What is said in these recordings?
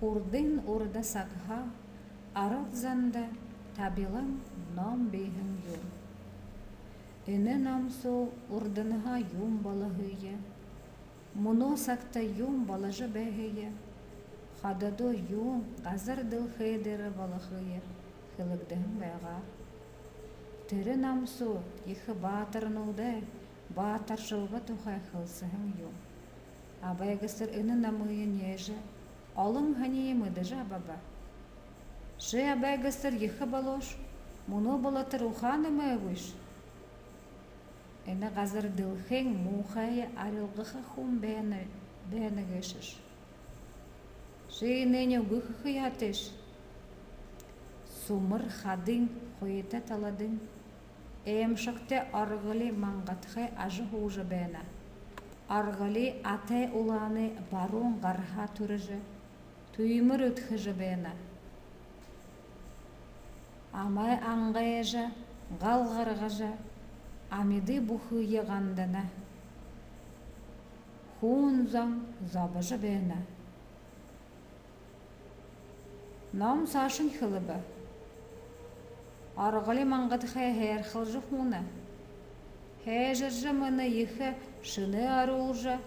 Урдын урда сакха, арат занда табилан нам бейхін юм. Іні намсу урдынға юм балығыя, мұно сакта юм балажы бәйгія, хададо юм қазір дыл хейдері балығыя, хылыгдың бәға. Тірі намсу ехі батырнылды, батаршылға тұхай қылсығын юм. Абайгыстыр іні намыйын ежі, алың ғанейімі дыжа баба. Жи абайгыстыр ехі балош, мұно балатыр ұханымы өгіш. Эне қазір дылхен мухайы арылғықы хум бәні гешіш. Жейнене үгіқы ятыш. Сумыр хадың қойыта таладың. Әмшіқте арғылы маңғатқы ажы хужы бәні. Арғылы атай уланы барун ғарха түріжі. Түйімір өтхіжі бәні. Амай аңғайыжы, ғалғарғыжы. Амиды бұхы еғандына. Хунзан забыжы бәні. Нам сашын хылыбы. Арғылы маңғатқы әр қылжы хуны. Хәжіржі мұны ехі шыны арулжы.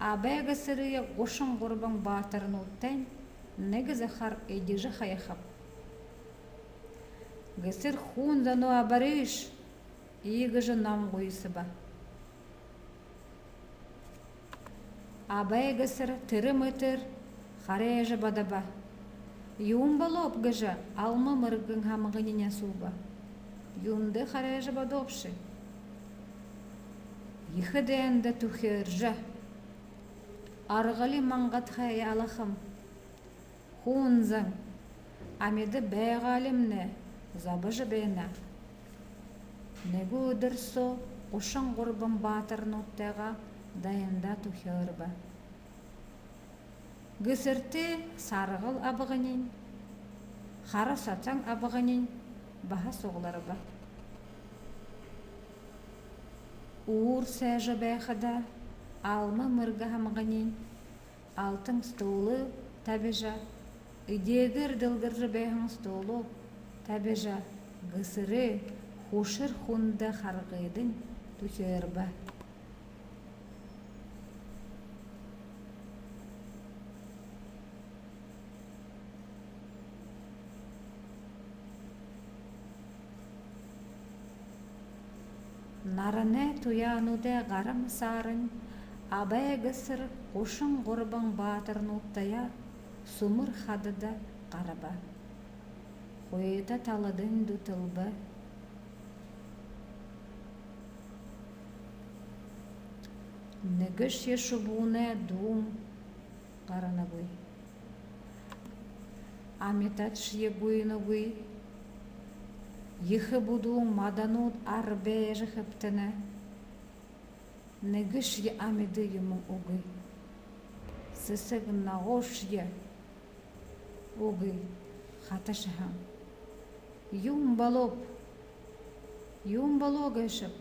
Абәгі сырыя ғошын ғұрбан батырын ұттен негізі қар әдежі қаяқып. Гісір хунзану абарыш. Игыжы нам қойысы ба. Абай гісір тірі мүтір, қарайжы бада ба. Юн балоп гыжы алма мыргын хамығыніне суба. Юнды қарайжы бада опшы. Ехі дәнді түхіржі. Арғылы маңғатқай алақым. Хунзың, амеді бәғалімні, забыжы бәйіна. Негі өдірсо, ұшын ғұрбын батырын ұттаға дайында тұхырба. Гісірті сарғыл абығынен, қара сатаң абығынен баға соғыларба. Уыр сәжі бәқіда алма мұрға хамғынен, алтын столы табежа, үдегір дылгіржі бәғын столы табежа, гісірі Хушыр хунда харгыдын түхерба. Нарыне туянуде ғарым сарын, абай гісір қошын ғұрбың батырын ұттая, сумыр хадыда қараба. Қойыта таладын дүтілбі. Негіш ешу бұны дуым қараны бұй. Аметат шие бұйыны бұй. Ехі бұдуың мадануд арбәжі хыптыны. Негіш е амеді емің ұғый. Сысыг нағош е ұғый қаташыхам. Юм балоп өшіп.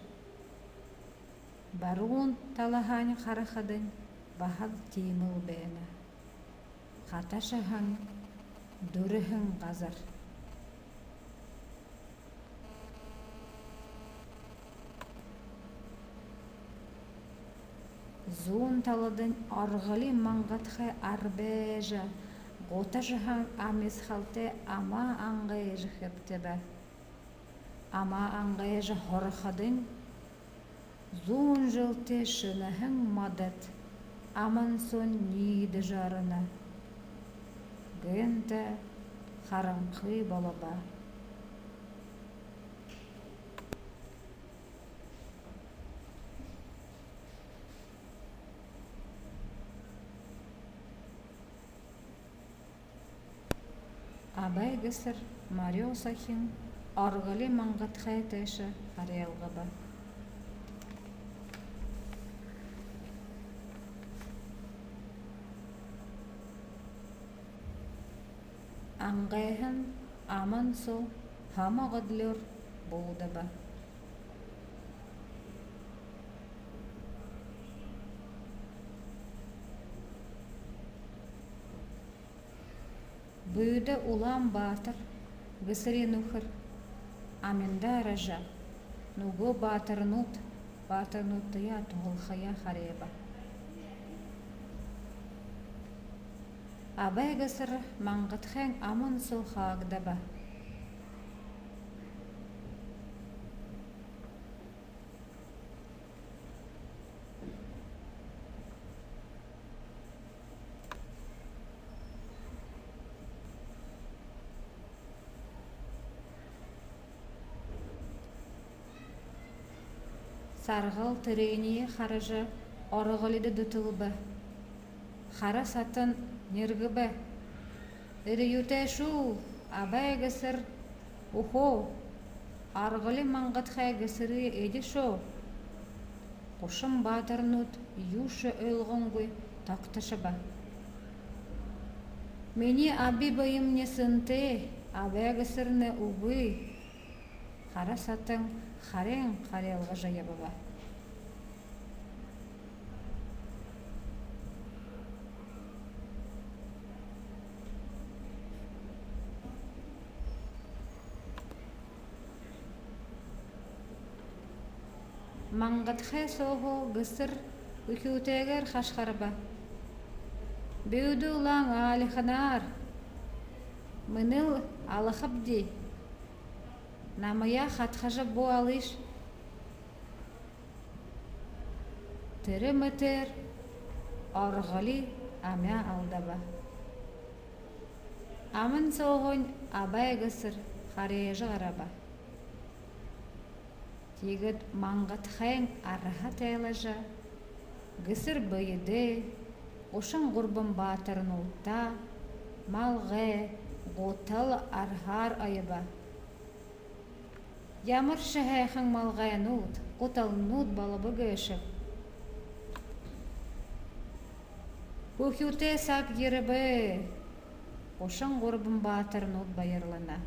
Барун талахань харахадын бахал тимыл бәні. Қаташыхын, дүріхін ғазар. Зуын таладын арғылы маңғатқы арбәжі, ғоташыхын амес халты ама аңғайжы хепті бә. Ама аңғайжы хорқадын, Зуын жылты шынығың мадат, аман сон ниді жарына. Гэнті қарыңқы балаба. Абай гісір Марио сахин арғылы маңғатқай тәші қариялға ба. Аңғайын аман со хама ғыдлер болды ба. Бүйді улам батыр, гысыри нухыр, аминда ража, нуго батырнутыя туғылхая хареба. Абай гысыр маңғытхен амын сылхағдаба. Сарғыл тірейіне қарыжы орығылыды дүтілбі. Қара сатын нергібі. Үрейуте шу, абай гысыр, ухо, арғылы маңғытхай гысыры еді шо. Қошым батырнут юшы өлғыңгүй тақтышы ба. Мені аби байым не сынты, абай гысырны уғы. Қара сатын қарен қарелғы жайабы ба. Маңғытхай соғы гысыр үкеутегер қашқарба. Беуді ұлаң алиханар. Мыныл алықып дей. Намыя қатқажы бұ алыш. Тірі мүтір орғылы амя алдаба. Амын соғын абай гысыр қарежі ғараба. Тегіт маңғытхайын арыға тәйлажа. Гысыр бұйыды, ұшын ғұрбын батырын ұлта, малғы, ғотал архар айыба. Ямыр шәхәйхің малғай нұт, ғотал нұт балыбы гөшіп. Көкеуте сақ ерібі, ұшын ғұрбын батырын ұлт байырлана.